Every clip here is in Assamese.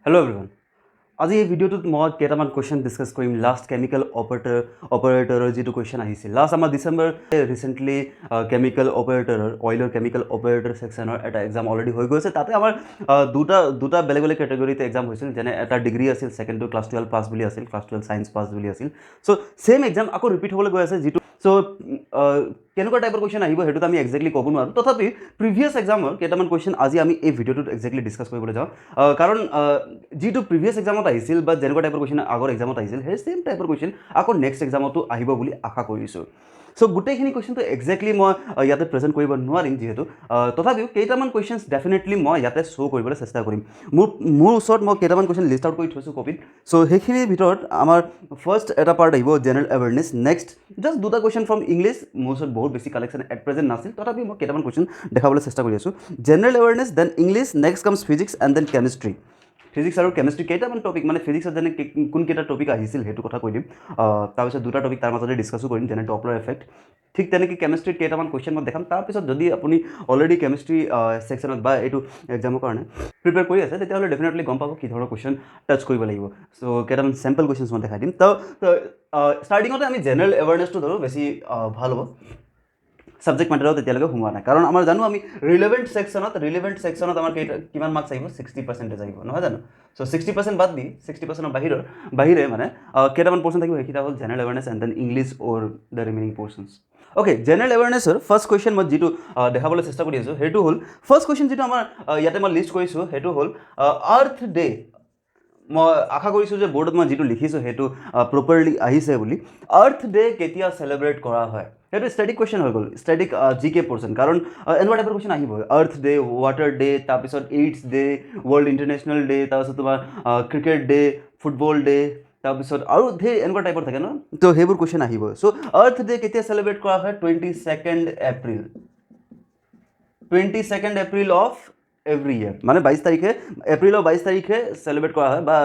Hello everyone. আজি এই ভিডিঅ'টোত মই কেইটামান কুৱেশ্যন ডিছকাছ কৰিম লাষ্ট কেমিকেল অপাৰেটৰৰ যিটো কুৱেশ্যন আহিছিল লাষ্ট আমাৰ ডিচেম্বৰ ৰিচেণ্টলি কেমিকেল অপাৰেটৰৰ অইলৰ কেমিকেল অপাৰেটৰ ছেকশ্যনৰ এটা এক্সাম অলৰেডি হৈ গৈছে তাতে আমাৰ দুটা বেলেগ বেলেগ কেটেগৰীতে এক্সাম হৈছিল যেনে এটা ডিগ্ৰী আছিল ছেকেণ্ডটো ক্লাছ 12 পাছ বুলি আছিল ক্লাছ 12 ছায়েন্স পাছ বুলি আছিল চ' ছেম এক্সাম আকৌ ৰিপিট হ'বলৈ গৈ আছে যিটো চ' কেনেকুৱা টাইপৰ কুৱেশ্যন আহিব সেইটোত আমি এক্সেক্টলি ক'ব নোৱাৰোঁ তথাপি প্ৰিভিয়াছ এক্সামৰ কেইটামান কুৱেশ্যন আজি আমি এই ভিডিঅ'টোত এক্সেক্টলি ডিছকাছ কৰিবলৈ যাওঁ কাৰণ যিটো প্ৰিভিয়াছ এক্সামত আহিছিল বা যেনেকুৱা টাইপৰ কুৱেশ্যন আগৰ এক্সামত আহিছিল সেই ছেম টাইপৰ কুৱেশ্যন আকৌ নেক্সট এক্সামতো আহিব বুলি আশা কৰিছোঁ চ' গোটেইখিনি কুৱেশ্যনটো এক্সেক্টলি মই ইয়াতে প্ৰেজেণ্ট কৰিব নোৱাৰিম যিহেতু তথাপিও কেইটামান কুৱেশ্যনছ ডেফিনেটলি মই ইয়াতে শ্ব' কৰিবলৈ চেষ্টা কৰিম মোৰ ওচৰত মই কেইটামান কুৱেশ্যন লিষ্ট আউট কৰি থৈছোঁ কপিত চ' সেইখিনিৰ ভিতৰত আমাৰ ফাৰ্ষ্ট এটা পাৰ্ট আহিব জেনেৰেল এৱেৰনেছ নেক্সট জাষ্ট দুটা কুৱেশ্যন ফ্ৰম ইংলিছ মোৰ ওচৰত বহুত বেছি কালেকশ্যন এট প্ৰেজেণ্ট নাছিল তথাপি মই কেইটামান কুৱেশ্যন দেখাবলৈ চেষ্টা কৰি আছোঁ general awareness then English next comes physics and then chemistry physics আৰু কেমিষ্ট্ৰি কেইটামান টপিক মানে ফিজিক্সত যেনে কোনকেইটা টপিক আহিছিল সেইটো কথা কৈ দিম তাৰপিছত দুটা টপিক তাৰ মাজতে ডিছকাছো কৰিম যেনে ডপলাৰ এফেক্ট ঠিক তেনেকৈ কেমিষ্ট্ৰিত কেইটামান কুৱেশ্যন মই দেখাম তাৰপিছত যদি আপুনি অলৰেডি কেমিষ্ট্ৰি ছেকশ্যনত বা এইটো এক্সামৰ কাৰণে প্ৰিপেয়াৰ কৰি আছে তেতিয়াহ'লে ডেফিনেটলি গম পাব কি ধৰণৰ কুৱেশ্যন টাচ কৰিব লাগিব চ' কেইটামান চেম্পল কুৱেশ্যনছ মই দেখাই দিম তো ষ্টাৰ্টিঙতে আমি জেনেৰেল এৱেৰনেছটো ধৰোঁ বেছি ভাল হ'ব ছাবজেক্ট মেটাৰত এতিয়ালৈকে সোমোৱা নাই কাৰণ আমাৰ জানো আমি ৰিলেভেণ্ট ছেকশ্যনত আমাৰ কিমান মাৰ্কছ আহিব 60% আহিব নহয় জানো চ' 60% বাদ দি 60% বাহিৰে মানে কেইটামান পৰ্চেণ্ট থাকিব সেইকেইটা হ'ল general awareness and then English or the remaining portions okay general এৱেৰনেছৰ ফাৰ্ষ্ট কুৱেশ্যন মই যিটো দেখাবলৈ চেষ্টা কৰি আছোঁ সেইটো হ'ল ফাৰ্ষ্ট কুৱেশ্যন যিটো আমাৰ ইয়াতে মই লিষ্ট কৰিছোঁ সেইটো হ'ল আৰ্থ ডে মই আশা কৰিছোঁ যে বৰ্ডত মই যিটো লিখিছোঁ সেইটো প্ৰপাৰলি আহিছে বুলি আৰ্থ ডে কেতিয়া চেলিব্ৰেট কৰা হয় সেইটো ষ্টেটিক কুৱেশ্যন হৈ গ'ল ষ্টেটিক জি কে পৰ্চন কাৰণ এনেকুৱা টাইপৰ কুৱেশ্যন আহিব আৰ্থ ডে ৱাটাৰ ডে তাৰপিছত AIDS day world international day তাৰপিছত তোমাৰ ক্ৰিকেট ডে ফুটবল ডে তাৰপিছত আৰু ধেৰ এনেকুৱা টাইপৰ থাকে ন তো সেইবোৰ কুৱেশ্যন আহিব চ' আৰ্থ ডে কেতিয়া চেলিব্ৰেট কৰা হয় 22 এপ্ৰিল অফ এভৰি ইয়েৰ মানে 22 তাৰিখে এপ্ৰিলৰ 22 তাৰিখে চেলিব্ৰেট কৰা হয় বা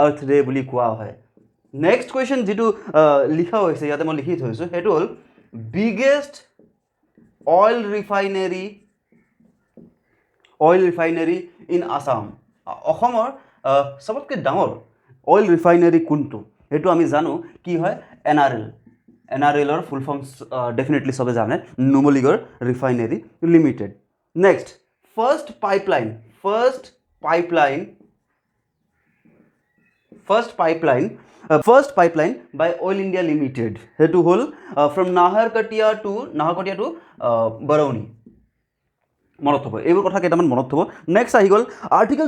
আৰ্থ ডে বুলি কোৱা হয় নেক্সট কুৱেশ্যন যিটো লিখা হৈছে ইয়াতে মই লিখি থৈছোঁ সেইটো হ'ল biggest oil refinery in Assam অসমৰ চবতকৈ ডাঙৰ অইল ৰিফাইনেৰী কোনটো সেইটো আমি জানো কি হয় NRL ফুল ফৰ্ম ডেফিনেটলি চবে জানে Numaligarh Refinery Limited next first pipeline by Oil India Limited সেইটো হ'ল ফ্ৰম নাহৰকটীয়া টু বৰৌনি মনত থ'ব এইবোৰ কথা কেইটামান মনত থ'ব নেক্সট আহি গ'ল আৰ্টিকল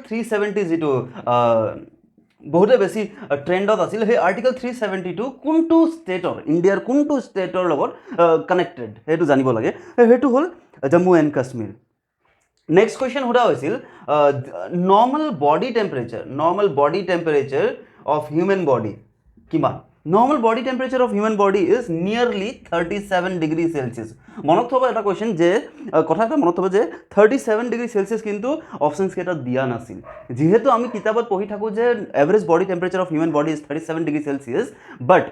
370 যিটো বহুতে বেছি ট্ৰেণ্ডত আছিল সেই আৰ্টিকল 370টো কোনটো ষ্টেটৰ ইণ্ডিয়াৰ কোনটো ষ্টেটৰ লগত কানেক্টেড সেইটো জানিব লাগে সেইটো হ'ল Jammu and Kashmir next question সোধা হৈছিল normal body temperature of human body কিমান normal body temperature of human body is nearly 37 degree Celsius মনত থ'ব এটা কুৱেশ্যন যে কথা এটা মনত থ'ব যে 37 ডিগ্ৰী চেলচিয়াছ কিন্তু অপশ্যনছ কেইটাত দিয়া নাছিল যিহেতু আমি কিতাপত পঢ়ি থাকোঁ যে average body temperature of human body is 37 degree Celsius but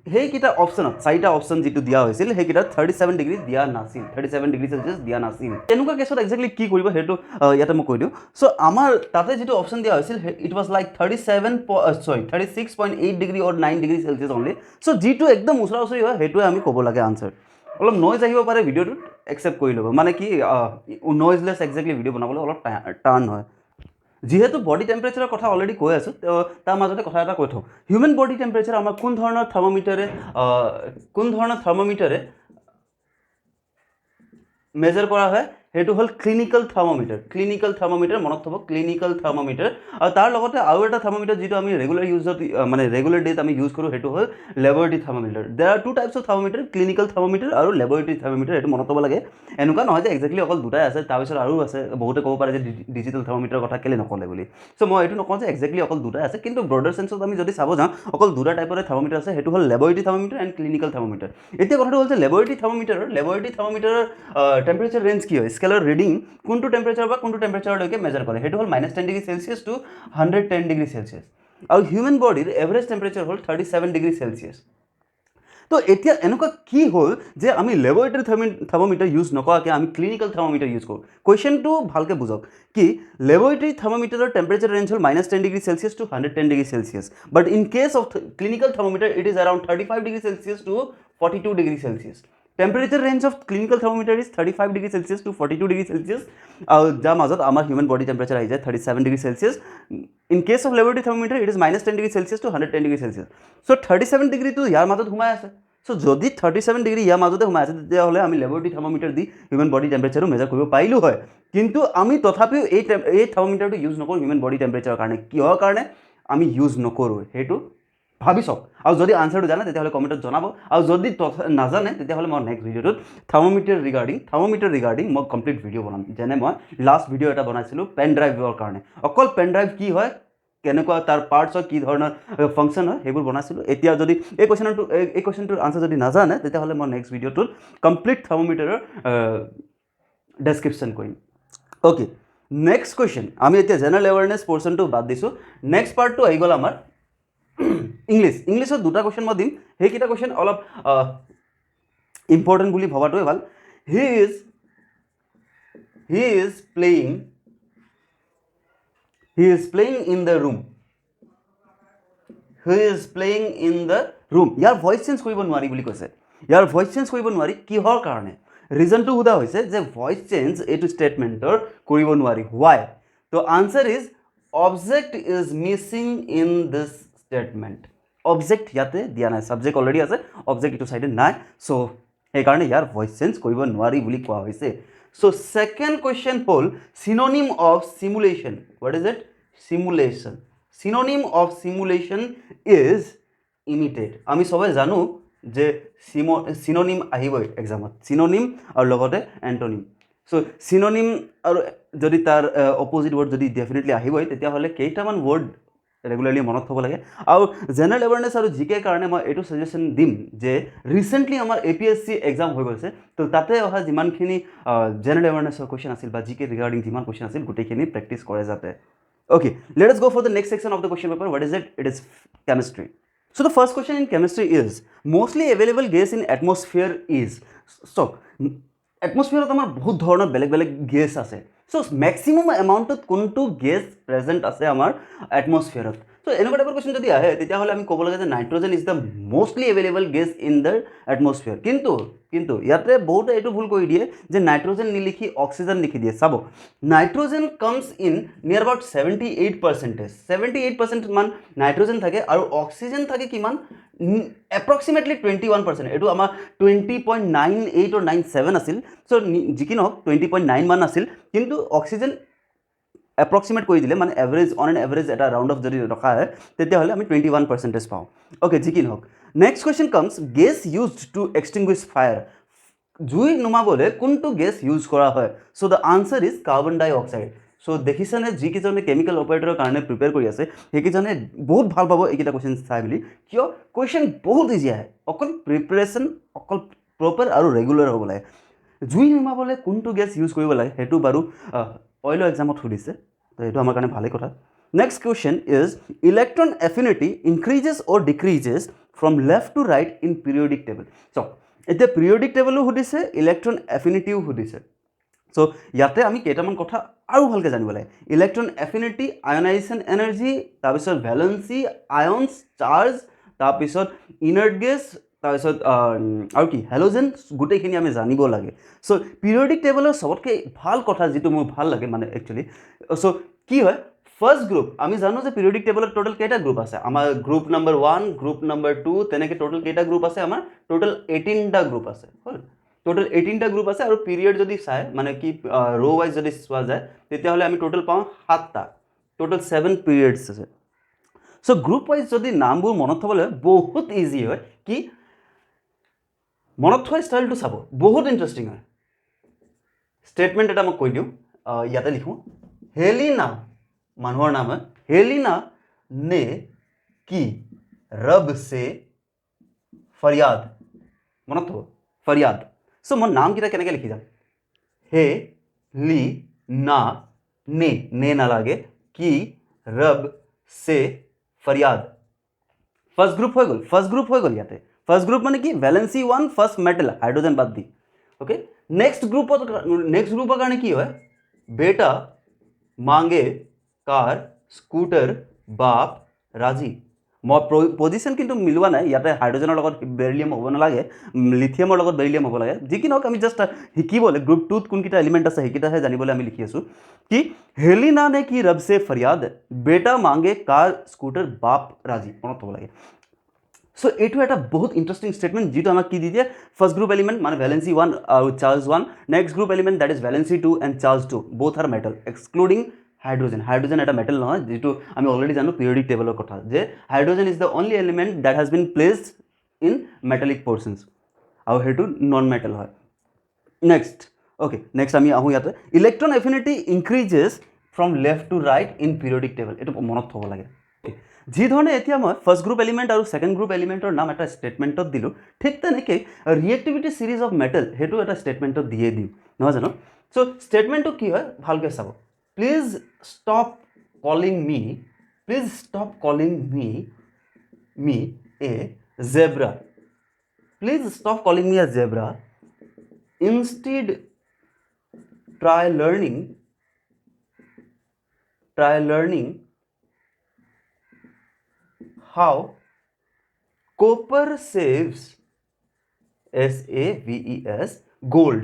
সেইকেইটা অপশ্যনত চাৰিটা অপশ্যন যিটো দিয়া হৈছিল সেইকেইটাত 37 ডিগ্ৰী দিয়া নাছিল 37 ডিগ্ৰী চেলচিয়াছ দিয়া নাছিল তেনেকুৱা কেছত এক্সেক্টলি কি কৰিব সেইটো ইয়াতে মই কৈ দিওঁ চ' আমাৰ তাতে যিটো অপশ্যন দিয়া হৈছিল it was like 36.8 degree or 9 degree Celsius only so' যিটো একদম ওচৰা ওচৰি হয় সেইটোৱে আমি ক'ব লাগে আনচাৰ অলপ নইজ আহিব পাৰে ভিডিঅ'টোত একচেপ্ট কৰি ল'ব মানে কি নইজলেছ এক্সেক্টলি ভিডিঅ' বনাবলৈ অলপ টান হয় যিহেতু বডি টেম্পাৰেচাৰৰ কথা অলৰেডি কৈ আছোঁ তাৰ মাজতে কথা এটা কৈ থওঁ হিউমেন বডি টেম্পাৰেচাৰ আমাৰ কোন ধৰণৰ থাৰ্মোমিটাৰে মেজাৰ কৰা হয় সেইটো হ'ল ক্লিনিকেল থাৰ্মোমিটাৰ মনত থ'ব ক্লিনিকেল থাৰ্মোমিটাৰ আৰু তাৰ লগতে আৰু এটা থাৰ্মোমিটাৰ যিটো আমি ৰেগুলাৰ ডেত আমি ইউজ কৰোঁ সেইটো হ'ল laboratory thermometer there are two types of thermometer clinical thermometer আৰু লেবৰেটৰী থাৰ্মোমিটাৰ সেইটো মনত থ'ব লাগে এনেকুৱা নহয় যে এক্সেক্টলি অকল দুটাই আছে তাৰপিছত আৰু আছে বহুতে ক'ব পাৰে যে ডিজিটেল থাৰ্মোমিটাৰৰ কথা কেলৈ নক'লে বুলি চ' মই এইটো নকওঁ যে এক্সেক্টলি অকল দুটাই আছে কিন্তু ব্ৰডাৰ চেন্সত আমি যদি চাব যাওঁ অকল দুটা টাইপৰে থাৰ্মোমিটাৰ আছে সেইটো হ'ল laboratory thermometer and clinical thermometer এতিয়া কথাটো হ'ল যে লেবৰেটৰী থাৰ্মোমিটাৰৰ টেম্পাৰেচাৰ ৰেঞ্জ কি হয় স্কেলৰ ৰিডিং কোনটো টেম্পাৰেচাৰ বা কোনটো টেম্পাৰেচাৰলৈকে মেজাৰ কৰে সেইটো হ'ল -10 degree Celsius two 110 degree Celsius আৰু হিউমেন বডিৰ এভাৰেজ টেম্পাৰেচাৰ হ'ল 37 ডিগ্ৰী চেলচিয়াছ তো এতিয়া এনেকুৱা কি হ'ল যে আমি লেবৰেটৰী থাৰ্মোমিটাৰ ইউজ নকৰাকৈ আমি ক্লিনিকেল থাৰ্মোমিটাৰ ইউজ কৰোঁ। কুৱেশ্যনটো ভালকৈ বুজক কি লেবৰেটৰী থাৰ্মোমিটাৰৰ টেম্পাৰেচাৰ ৰেঞ্জ হ'ল -10°C to 110°C, but in case of clinical thermometer it is around 35°C to 42°C। Temperature range of clinical thermometer is 35°C to 42°C, আৰু যাৰ মাজত আমাৰ হিউমেন বডি টেম্পাৰেচাৰ আহি যায় 37°C। In case of laboratory thermometer it is -10°C to 110°C। So' 37 ডিগ্ৰীটো ইয়াৰ মাজত সোমাই আছে। চ' যদি 37 ডিগ্ৰী ইয়াৰ মাজতে সোমাই আছে তেতিয়াহ'লে আমি লেবৰেটৰী থাৰ্মোমিটাৰ দি হিউমেন বডি টেম্পাৰেচাৰটো মেজাৰ কৰিব পাৰিলোঁ হয়, কিন্তু আমি তথাপিও এই থাৰ্মোমিটাৰটো ইউজ নকৰোঁ হিউমেন বডি টেম্পাৰেচাৰৰ কাৰণে। কিহৰ কাৰণে আমি ইউজ নকৰোঁ সেইটো ভাবি চাওক, আৰু যদি আনচাৰটো জানে তেতিয়াহ'লে কমেণ্টত জনাব, আৰু যদি নাজানে তেতিয়াহ'লে মই নেক্সট ভিডিঅ'টোত থাৰ্মোমিটাৰ ৰিগাৰ্ডিং মই কমপ্লিট ভিডিঅ' বনাম। যেনে মই লাষ্ট ভিডিঅ' এটা বনাইছিলোঁ পেন ড্ৰাইভৰ কাৰণে, অকল পেন ড্ৰাইভ কি হয়, কেনেকুৱা তাৰ পাৰ্টছৰ কি ধৰণৰ ফাংচন হয় সেইবোৰ বনাইছিলোঁ। এতিয়া যদি এই কুৱেশ্যনটোৰ আনচাৰ যদি নাজানে তেতিয়াহ'লে মই নেক্সট ভিডিঅ'টোত কমপ্লিট থাৰ্মোমিটাৰৰ ডেছক্ৰিপশ্যন কৰিম। অ'কে, নেক্সট কুৱেশ্যন, আমি এতিয়া জেনেৰেল এৱাৰনেছ পৰ্চনটো বাদ দিছোঁ। নেক্সট পাৰ্টটো আহি গ'ল আমাৰ ইংলিছত দুটা কুৱেশ্যন মই দিম, সেইকেইটা কুৱেশ্যন অলপ ইম্পৰ্টেণ্ট বুলি ভবাটোৱে ভাল। He is playing in the room. He is playing in the room. Year voice change কৰিব নোৱাৰি বুলি কৈছে। ইয়াৰ ভইচ চেঞ্জ কৰিব নোৱাৰি কিহৰ কাৰণে? ৰিজনটো সোধা হৈছে যে ভইচ চেঞ্জ এইটো ষ্টেটমেণ্টৰ কৰিব নোৱাৰি। হোৱাই? তো answer is object is Mising in this statement. Object ইয়াতে দিয়া নাই, ছাবজেক্ট অলৰেডি আছে, অবজেক্ট এইটো চাইডে নাই, চ' সেইকাৰণে ইয়াৰ ভইচ চেঞ্জ কৰিব নোৱাৰি বুলি কোৱা হৈছে। চ' ছেকেণ্ড কুৱেশ্যন হ'ল synonym of simulation. What is it? Simulation. Synonym of simulation is imitated. আমি সবে জানো যে চিননিম আহিবই এক্সামত, চিননিম আৰু লগতে এণ্টনিম। চ' চিননিম আৰু যদি তাৰ অপজিট ৱৰ্ড যদি ডেফিনেটলি আহিবই তেতিয়াহ'লে কেইটামান ৱৰ্ড ৰেগুলাৰলি মনত থ'ব লাগে। আৰু জেনেৰেল এৱাৰনেছ আৰু জি কেৰ কাৰণে মই এইটো ছাজেশ্যন দিম যে ৰিচেণ্টলি আমাৰ APSC এক্সাম হৈ গৈছে, তো তাতে অহা যিমানখিনি জেনেৰেল এৱাৰনেছৰ কুৱেশ্যন আছিল বা জি কে ৰিগাৰ্ডিং যিমান কুৱেশ্যন আছিল গোটেইখিনি প্ৰেক্টিছ কৰে যাতে। Okay, let us go for the next section of the question paper. What is it? It is chemistry. So the first question in chemistry is mostly available gas in atmosphere is. So atmosphere আমাৰ বহুত ধৰণৰ বেলেগ গেছ আছে। So maximum amount কোনটো গেছ প্ৰেজেণ্ট আছে আমাৰ এটমস্ফিয়াৰত। চ' এনেকুৱা টাইপৰ কুৱেশ্যন যদি আহে তেতিয়াহ'লে আমি ক'ব লাগে যে nitrogen is the mostly available gas in the atmosphere. কিন্তু ইয়াতে বহুতে এইটো ভুল কৰি দিয়ে যে নাইট্ৰজেন নিলিখি অক্সিজেন লিখি দিয়ে। চাব, নাইট্ৰজেন কামছ ইন নিয়াৰ এবাউট 78%। 78% মান নাইট্ৰজেন থাকে আৰু অক্সিজেন থাকে কিমান? এপ্ৰক্সিমেটলি 21%। এইটো আমাৰ 20.98 or 97 আছিল। চ' যি কি নহওক 20.9 মান আছিল, কিন্তু অক্সিজেন এপ্ৰক্সিমেট কৰি দিলে মানে এভাৰেজ অন এন এভাৰেজ এটা ৰাউণ্ড অফ যদি ৰখা হয় তেতিয়াহ'লে আমি 21% পাওঁ। অ'কে, যি কি নহওক, next question comes gas used to extinguish fire. জুই নুমাবলৈ কোনটো গেছ ইউজ কৰা হয়? So' the answer is carbon dioxide. So' দেখিছেনে যিকেইজনে কেমিকেল অপাৰেটৰৰ কাৰণে প্ৰিপেয়াৰ কৰি আছে সেইকেইজনে বহুত ভাল পাব এইকেইটা কুৱেশ্যন চাই বুলি। কিয়? কুৱেশ্যন বহুত ইজি আহে, অকল প্ৰিপেৰেশ্যন অকল প্ৰপাৰ আৰু ৰেগুলাৰ হ'ব লাগে। জুই নুমাবলৈ কোনটো গেছ ইউজ কৰিব লাগে সেইটো বাৰু অইলৰ এক্সামত সুধিছে, তো এইটো আমাৰ কাৰণে ভালেই কথা। Next question is electron affinity increases or decreases from left to right in periodic table. So' এতিয়া পিৰিয়ডিক টেবলো সুধিছে, ইলেক্ট্ৰন এফিনিটিও সুধিছে। চ' ইয়াতে আমি কেইটামান কথা আৰু ভালকৈ জানিব লাগে। ইলেক্ট্ৰন এফিনিটি, আয়নাইজেশ্যন এনাৰ্জি, তাৰপিছত ভেলেঞ্চি, আয়নছ, চাৰ্জ, তাৰপিছত ইনাৰ্ট গেছ, তাৰপিছত আৰু কি হেল'জেন, গোটেইখিনি আমি জানিব লাগে। চ' পিৰিয়ডিক টেবলৰ চবতকৈ ভাল কথা যিটো মোৰ ভাল লাগে মানে একচুৱেলি, চ' কি হয়, ফাৰ্ষ্ট গ্ৰুপ আমি জানো যে পিৰিয়ডিক টেবলত টোটেল কেইটা গ্ৰুপ আছে? আমাৰ গ্ৰুপ নম্বৰ 1, গ্ৰুপ নম্বৰ 2, তেনেকৈ টোটেল কেইটা গ্ৰুপ আছে? আমাৰ টোটেল 18টা গ্ৰুপ আছে। হ'ল, টোটেল 18টা গ্ৰুপ আছে, আৰু পিৰিয়ড যদি চাই মানে কি ৰ' ৱাইজ যদি চোৱা যায় তেতিয়াহ'লে আমি টোটেল পাওঁ 7টা, টোটেল 7 পিৰিয়ডছ আছে। চ' গ্ৰুপ ৱাইজ যদি নামবোৰ মনত থ'বলৈ বহুত ইজি হয়, কি মনত থোৱা ষ্টাইলটো চাব, বহুত ইণ্টাৰেষ্টিং হয়। ষ্টেটমেণ্ট এটা মই কৈ দিওঁ, ইয়াতে লিখোঁ, হেলিনা মানুহৰ নাম হয়, হেলিনা নে কি ৰব সে ফৰিয়াদ। মনত থ'ব, ফৰিয়াদ। চ' মই নামকেইটা কেনেকৈ লিখি যাম? হে লি না নে নালাগে, কি ৰব সে ফৰিয়াদ। ফাৰ্ষ্ট গ্ৰুপ হৈ গ'ল, ইয়াতে ফার্স্ট গ্রুপ মানে কি ভ্যালেন্সি 1 ফার্স্ট মেটাল হাইড্রোজেন বাদ দি ওকে নেক্সট গ্ৰুপৰ কাৰণে কি হয় বেটা মাঙ্গে কাৰ স্কুটাৰ বাপ ৰাজি মই পজিশন কিন্তু মিলোৱা নাই ইয়াতে হাইড্ৰোজেনৰ লগত বেৰিলিয়াম হ'ব নালাগে লিথিয়ামৰ লগত বেৰিলিয়াম হ'ব লাগে যি কি নহওক আমি জাষ্ট শিকিবলৈ গ্ৰুপ 2 কোনকিটা এলিমেন্ট আছে সেইকিটাহে জানিবলৈ আমি লিখি আছো कि हेलिना ने की रब से फरियाद बेटा मांगे कार स्कूटर बाप राजी মনত হ'ব লাগে সো এইটো এটা বহুত ইন্টারেস্টিং স্টেটমেন্ট যেটো আমাক কি দি দিয়ে ফার্স্ট গ্রুপ এলিমেন্ট মানে ভ্যালেন্সি 1 আৰু charge 1 next group element that is valency 2 and charge 2 both are metal excluding hydrogen এটা মেটাল নহয় যেটো আমি অলরেডি জানো পিৰিয়ডিক টেবলৰ কথা যে hydrogen is the only element that has been placed in metallic portions আৰু হেতু নন মেটাল হয় নেক্সট ओके नेक्स्ट आमी आहू याते electron affinity increases from left to right in periodic table एटु मनत थब लागे जी धरणे एतिया मैं फर्स्ट ग्रुप एलिमेंट और सेकेंड ग्रुप एलिमेंटर नाम एटा स्टेटमेंटत दिलु ठीक तनेके रिएक्टिविटी सीरीज ऑफ मेटल हेतु एटा स्टेटमेंटत दिए दिउ নহয় জানো सो स्टेटमेंटটো কি হয় ভালকে চাব please stop calling me a zebra please stop calling me a zebra instead try learning how copper saves SAVES gold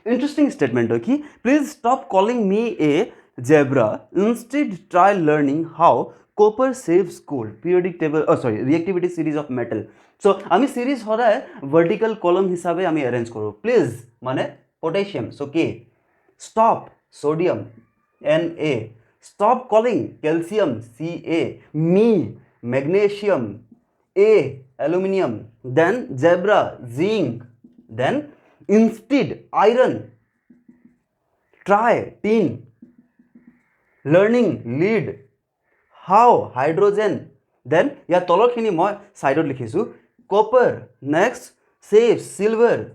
interesting statement okay please stop calling me a zebra instead try learning how copper saves gold periodic table reactivity series of metal so আমি সিরিজ হরায় ভার্টিক্যাল কলম হিসাবে আমি অ্যারেঞ্জ করব প্লিজ মানে potassium so K stop sodium Na stop calling calcium Ca me magnesium A aluminium then zebra zinc then instead iron try tin learning lead how hydrogen then या तलरखिनि मैं साइडत लिखिछु कॉपर नेक्स्ट सेव silver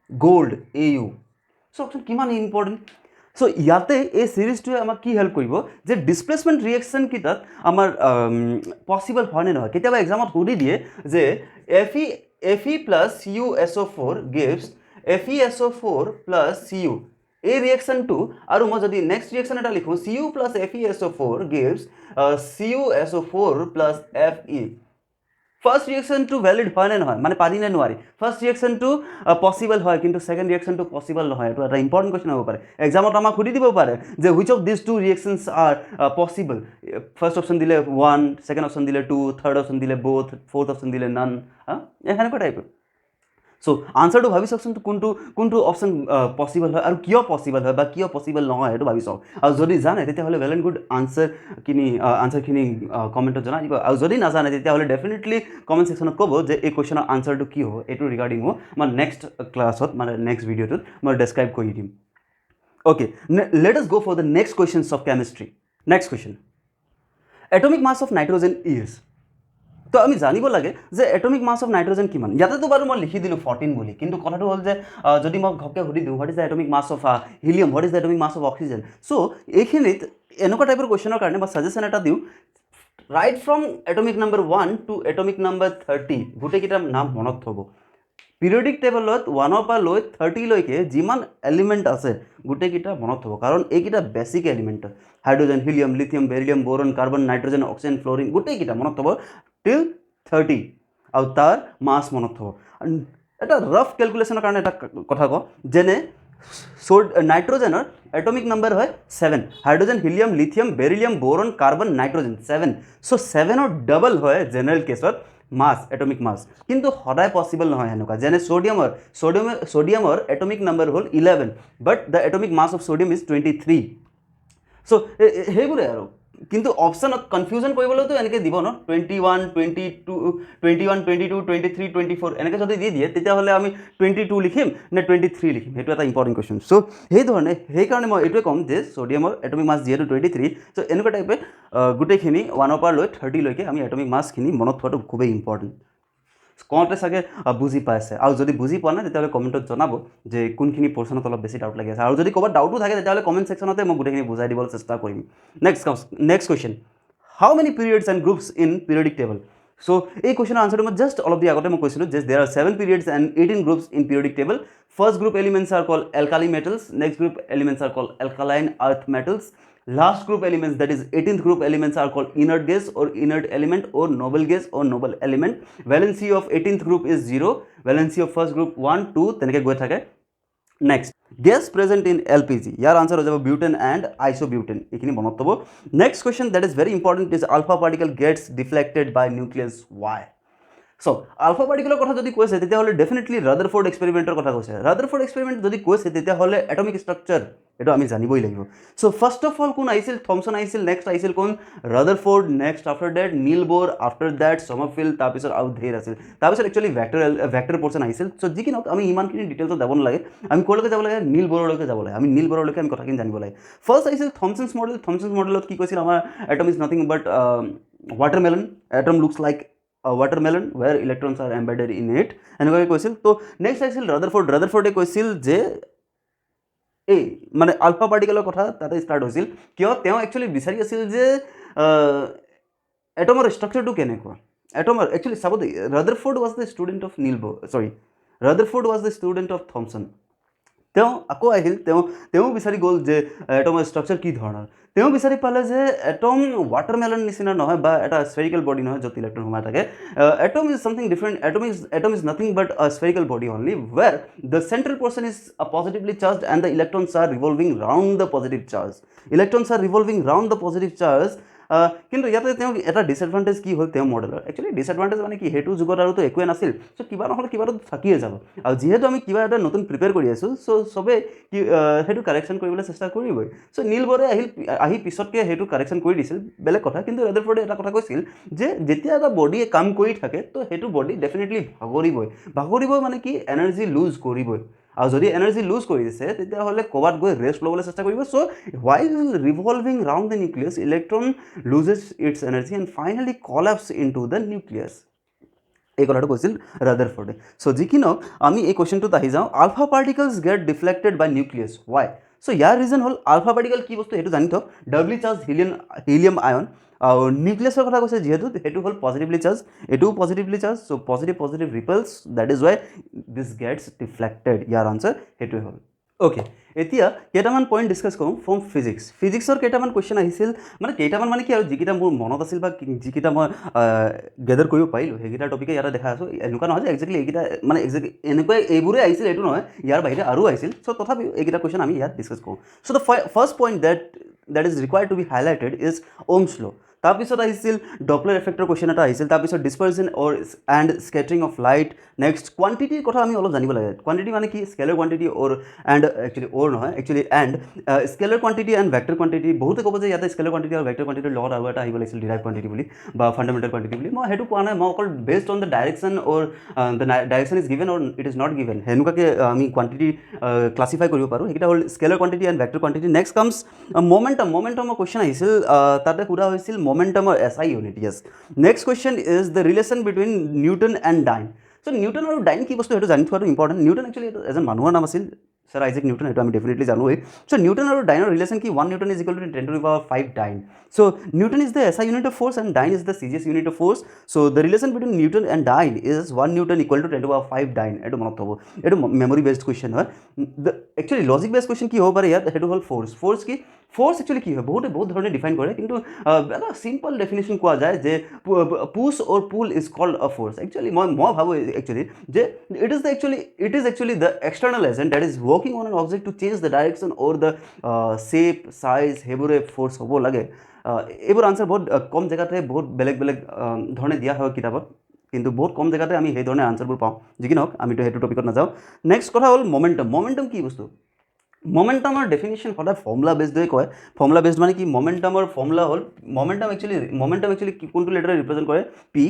gold AU so option किमान इम्पोर्टेंट सो याते ए सीरीजटुए आमाक की हेल्प करिब जे डिसप्लेसमेंट रिएक्शन किटात आमार पसिबल हयने নহয় केতিয়াबा एग्जामत हुदि दिए जे Fe plus CuSO4 gives FeSO4 plus Cu ए रिएक्शन टू और मैं जदि नेक्स्ट रिएक्शन एटा लिखूँ Cu plus FeSO4 gives CuSO4 plus Fe first reaction टू वैलिड হয় না নহয় মানে পারি না নোৱাৰি ফার্স্ট रिएक्शन टू पसिबल হয় কিন্তু সেকেন্ড रिएक्शन टू पसिबल নহয় এটা একটা ইম্পর্টেন্ট কোশ্চেন হ'ব পাৰে एग्जामত আমাক খুদি দিব পাৰে যে which of this two reactions are possible first option दिले 1 सेकेंड ऑप्शन दिले 2 थर्ड ऑप्शन दिले बोथ फोर्थ ऑप्शन दिले नन हां এখানে কো টাইপ सो आंसर तो भावी सकसन कोनटो ऑप्शन पसिबल है और कियो पसिबल है बा कियो पसिबल নহয় এটো ভাবি চাও আৰু যদি জানে তেতিয়া হলে वेल एंड गुड आंसर খিনি কমেন্টত জনাই দিব আৰু যদি না জানে তেতিয়া হলে डेफिनेटली কমেন্ট সেকশনত কব যে এই কোশ্চেনৰ আনসাৰটো কি হ'ব এটো ৰিগাৰ্ডিং মই নেক্সট ক্লাছত মানে নেক্সট ভিডিওটোত মই ডেসক্ৰাইব কৰি দিম okay let us go for the next questions of chemistry next question atomic mass of nitrogen is तो आमी जानिब लागे जे एटॉमिक मास ऑफ नाइट्रोजन किमान याते तो बारू मैं लिखि दिलु 14 बोली किंतु कथाটো हल जे जदि मैं घपके हुदि दिउ what is the atomic mass of helium what is the atomic mass of oxygen so एखिनित एनका टाइपर क्वेश्चনৰ কাৰণে মই সাজেশন এটা দিউ right from atomic number 1 to atomic number 30 गुटे किटा नाम मनत थब पिरियडिक टेबलत 1 পৰা লৈ 30 লৈকে जिमान एलिमेंट আছে गुटे किटा मनत थब कारण एकिटा basic element hydrogen helium lithium beryllium boron carbon nitrogen oxygen fluorine गुटे किटा मनत थब टिल 30 और तार मास मनत थब এটা रफ कैलकुलेशনৰ কাৰণে এটা কথা ক যেনে नाइट्रोजन एटॉमिक नंबर है 7 hydrogen helium lithium beryllium boron carbon nitrogen 7 सो 7 और डबल है जेनेरल केसत मास एटॉमिक मास किंतु सदाय पसिबल নহয় হেনকা যেনে सोडियमर एटॉमिक नंबर हल 11 but the atomic mass of sodium is 23 सो हेबुरे आरो किंतु ऑप्शन कन्फ्यूजन কৰিবলৈ তো এনেকে দিব ন 21 22 21 22 23 24 এনেকে যদি দি দিয়ে তেতিয়া হলে আমি 22 লিখিম নে 23 লিখিম হেতু এটা ইম্পৰ্টেন্ট কোশ্চেন সো হেই ধৰণে হেই কাৰণে মই এটোৱে কম যে সোডিয়ামৰ এটমিক মাস যেহেতু 23 সো এনেকা টাইপে গুটেখিনি 1 পৰা লৈ 30 লৈকে আমি এটমিক মাস খিনি মনত থোৱাটো খুবেই ইম্পৰ্টেন্ট কওঁতে চাগে বুজি পাইছে আৰু যদি বুজি পোৱা নাই তেতিয়াহলে কমেন্টত জনাব যে কোনখিনি পোৰছনত অলপ বেছি ডাউট লাগি আছে আৰু যদি ক'বা ডাউটো থাকে তেতিয়াহলে কমেন্ট সেকশনতে মই গুটেখিনি বুজাই দিবলৈ চেষ্টা কৰিম next question how many periods and groups in periodic table so এই কুৱেশ্যনৰ আনসাৰটো মই জাষ্ট অলপ দি আগতে মই কৈছিলোঁ যে there R 7 periods and 18 groups in periodic table. First group elements are called alkali metals, next group elements are called alkaline earth metals, last group elements, that is 18th group elements, are called inert gas or inert element or noble gas or noble element. Valency of 18th group is 0, valency of first group 1 2 তেনেকৈ গৈ থাকে. Next, gas present in LPG, year answer হৈ যাব butane and isobutane, এইখিনি মনত থব. Next question that is very important is alpha particle gets deflected by nucleus. Why? So alpha পাৰ্টিকলৰ কথা যদি কৈছে তেতিয়াহ'লে ডেফিনেটলি ৰাদাৰফোৰ্ড এক্সপেৰিমেণ্টৰ কথা কৈছে. ৰাদাৰফোৰ্ড এক্সপেৰিমেণ্ট যদি কৈছে তেতিয়াহ'লে এটমিক ষ্ট্ৰাকচাৰ এইটো আমি জানিবই লাগিব. সো ফাৰ্ষ্ট অফ অল কোন আহিছিল? থমছন আহিছিল. নেক্সট আহিছিল কোন? Rutherford. Next after that Niels Bohr. After that Sommerfeld. তাৰপিছত আৰু ধেৰ আছিল. তাৰপিছত একচুৱেলি ভেক্টৰ পৰ্চন আহিছিল. সো যি কি নহওক আমি ইমানখিনি ডিটেইলছত যাব নালাগে. আমি ক'লৈকে যাব লাগে? নীল বৰলৈকে যাব লাগে. আমি নীল বৰলৈকে আমি কথাখিনি জানিব লাগে. ফাৰ্ষ্ট আহিছিল থমছনছ মডেল. থমছনছ মডেলত কি কৈছিল? আমাৰ atom is nothing but watermelon. Atom looks like watermelon where electrons are embedded in it এনেকৈ কৈছিল. তো নেক্সট আহিছিল ৰাদাৰফোৰ্ড. ৰাদাৰফোৰ্ডে কৈছিল যে এই মানে আলফা পাৰ্টিকেলৰ কথা তাতে ষ্টাৰ্ট হৈছিল, কিয় তেওঁ একচুৱেলি বিচাৰি আছিল যে এটমৰ ষ্ট্ৰাকচাৰটো কেনেকুৱা. এটমৰ একচুৱেলি চাব দেই, Rutherford was the student of Rutherford was the student of Thomson. তেওঁ আকৌ আহিল, তেওঁ বিচাৰি গ'ল যে এটমৰ ষ্ট্ৰাকচাৰ কি ধৰণৰ. তেওঁ বিচাৰি পালে যে এটম ৱাটাৰমেলন নিচিনা নহয় বা এটা স্ফেৰিকেল বডি নহয় য'ত ইলেক্ট্ৰন সোমাই থাকে. Atom is something different. Atom is nothing but a spherical body only where the central portion is positively charged and the electrons are revolving round the positive charge. কিন্তু ইয়াতে তেওঁ এটা ডিছএডভান্টেজ কি হ'ল তেওঁ মডেলৰ. একচুৱেলি ডিছএডভান্টেজ মানে কি, সেইটো যুগত আৰুতো একোৱে নাছিল. চ' কিবা নহ'লে কিবাটো থাকিয়ে যাব. আৰু যিহেতু আমি কিবা এটা নতুন প্ৰিপেয়াৰ কৰি আছোঁ, চ' চবেই কি সেইটো কাৰেকশ্যন কৰিবলৈ চেষ্টা কৰিবই. চ' নীল বৰে আহি পিছতকৈ সেইটো কাৰেকশ্যন কৰি দিছিল, বেলেগ কথা. কিন্তু ৰাদাৰফোৰ্ডে এটা কথা কৈছিল যে যেতিয়া এটা বডিয়ে কাম কৰি থাকে তো সেইটো বডি ডেফিনেটলি ভাগৰিবই মানে কি এনাৰ্জি লুজ কৰিবই. আৰু যদি এনাৰ্জি লুজ কৰি দিছে তেতিয়াহ'লে ক'ৰবাত গৈ ৰেষ্ট ল'বলৈ চেষ্টা কৰিব. চ' while revolving round the nucleus, electron loses its energy and finally collapse into the nucleus. এই কথাটো কৈছিল ৰাদাৰফোৰ্ডে. চ' যি কি নহওক আমি এই কুৱেশ্যনটোত আহি যাওঁ. Alpha particles get deflected by nucleus. Why? So' ইয়াৰ ৰিজন হ'ল আলফা পাৰ্টিকল কি বস্তু সেইটো জানি থওক. Doubly charge helium ion. আৰু নিউক্লিয়াছৰ কথা কৈছে যিহেতু সেইটো হ'ল পজিটিভলি চাৰ্জ, এইটোও positively charge. So' positive repels, that is why this gets deflected. ইয়াৰ আনচাৰ সেইটোৱে হ'ল. অ'কে, এতিয়া কেইটামান পইণ্ট ডিছকাছ কৰোঁ ফ্ৰম ফিজিক্সৰ কেইটামান কুৱেশ্যন আহিছিল. মানে কেইটামান মানে কি আৰু যিকেইটা মোৰ মনত আছিল বা যিকেইটা মই গেডাৰ কৰিব পাৰিলোঁ সেইকেইটা টপিকে ইয়াতে দেখা আছোঁ. এনেকুৱা নহয় যে একজেক্টলি এইকেইটা মানে এনেকুৱাই এইবোৰে আহিছিল এইটো নহয়, ইয়াৰ বাহিৰে আৰু আহিছিল. চ' তথাপিও এইকেইটা কুৱেশ্যন আমি ইয়াত ডিছকাছ কৰোঁ. So' the first point that is required to be highlighted is Ohm's law. তাৰপিছত আহিছিল ডপলাৰ এফেক্টৰ কুৱেশ্যন এটা আহিছিল. তাৰপিছত dispersion and scattering of light. Next কোৱান্টিটিৰ কথা আমি অলপ জানিব লাগে. কোৱান্টিটি মানে কি? Scalar quantity scalar quantity and vector quantity. বহুতে ক'ব যে ইয়াতে স্কেলাৰ কোৱান্টিটি আৰু ভেক্টৰ কোৱান্টিটিৰ লগত আৰু এটা আহিব লাগিছিল ডিৰাইভ কোৱান্টিটি বুলি বা ফাণ্ডামেণ্টেল কোৱান্টিটি বুলি. মই সেইটো কোৱা নাই. মই অকল based on the direction the direction is given or it is not given সেনেকুৱাকৈ আমি কোৱান্টিটি ক্লাছিফাই কৰিব পাৰোঁ. সেইকেইটা হ'ল scalar quantity and vector quantity. Next comes মমেণ্টামৰ কুৱেশ্যন আহিছিল. তাতে সোধা হৈছিল momentum or SI unit. Yes. Next question is the relation between Newton and Dyne. So Newton আৰু ডাইন কি বস্তু সেইটো জানি থোৱাটো ইম্পৰ্টেণ্ট. নিউটন একচুৱেলি এজন মানুহৰ নাম আছিল, ছাৰ আইজেক নিউটন. সেইটো আমি ডেফিনেটলি জানোৱেই. চ' নিউটন আৰু ডাইনৰ ৰিলেশ্যন কি? 1 Newton is equal to 10⁵ dyne. So' newton is the SI unit of force and Dyne is the CGS unit of force. So the relation between Newton and Dyne is 1 Newton equal to 10⁵ Dyne. এইটো মনত থ'ব. এইটো মেমৰি বেছড কুৱেশ্যন হয়. একচুৱেলি লজিক বেছড কুৱেশ্যন কি হ'ব পাৰে ইয়াত, সেইটো হ'ল ফ'ৰ্চ কি? ফ'ৰ্চ একচুৱেলি কি হয়? বহুত ধৰণে ডিফাইন কৰে, কিন্তু এটা চিম্পল ডেফিনেশ্যন কোৱা যায় যে push or pull is called a force. Actually মই ভাবোঁ একচুৱেলি যে it is actually the external agent that is working on an object to change the direction or the shape size, সেইবোৰে ফ'ৰ্চ হ'ব লাগে. এইবোৰ আনচাৰ বহুত কম জেগাতে বহুত বেলেগ ধৰণে দিয়া হয় কিতাপত, কিন্তু বহুত কম জেগাতে আমি সেই ধৰণে আনচাৰবোৰ পাওঁ. যি কি নহওক আমিতো সেইটো টপিকত নাযাওঁ. নেক্সট কথা হ'ল মমেণ্টাম কি বস্তু? মমেণ্টামৰ ডেফিনেশ্যন সদায় ফৰ্মুলা বেছডে কয়. ফৰ্মুলা বেছড মানে কি? মমেণ্টামৰ ফৰ্মুলা হ'ল মমেণ্টাম একচুৱেলি কোনটো লেটাৰে ৰিপ্ৰেজেণ্ট কৰে? P.